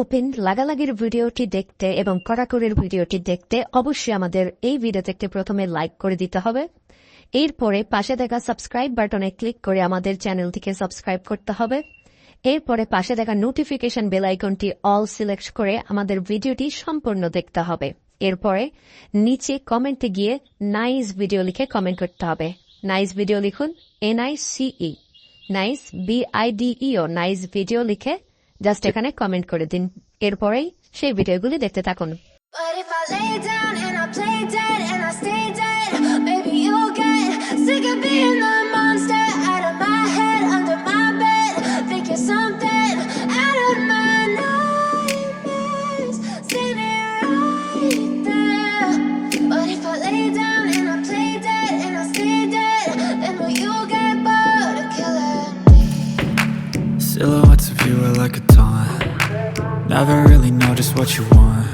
Open লাগালাগির ভিডিওটি দেখতে এবং কড়াকড়ির ভিডিওটি দেখতে অবশ্যই আমাদের এই ভিডিওতে একটি প্রথমে লাইক করে দিতে হবে। এরপরে পাশে দেখা সাবস্ক্রাইব বাটনে ক্লিক করে আমাদের চ্যানেলটিকে সাবস্ক্রাইব করতে হবে। এরপরে পাশে দেখা নোটিফিকেশন বেল আইকনটি অল সিলেক্ট করে আমাদের ভিডিওটি সম্পূর্ণ দেখতে হবে। এরপরে নিচে কমেন্টে গিয়ে নাইস ভিডিও লিখে কমেন্ট করতে হবে। নাইস ভিডিও লিখুন, NICE, nice BIDEO, nice video লিখে জাস্ট এখানে কমেন্ট করে দিন। এরপরেই সেই ভিডিওগুলি দেখতে থাকুন। But if I lay down and I play dead and I stay dead, maybe you'll get sick of being the monster out of my head, under my bed. Think you're something out of my nightmares, standing right there. But if I lay down and I play dead and I stay dead, then will you get bored of killing me? Silhouettes of you are like a taunt. Never really know just what you want.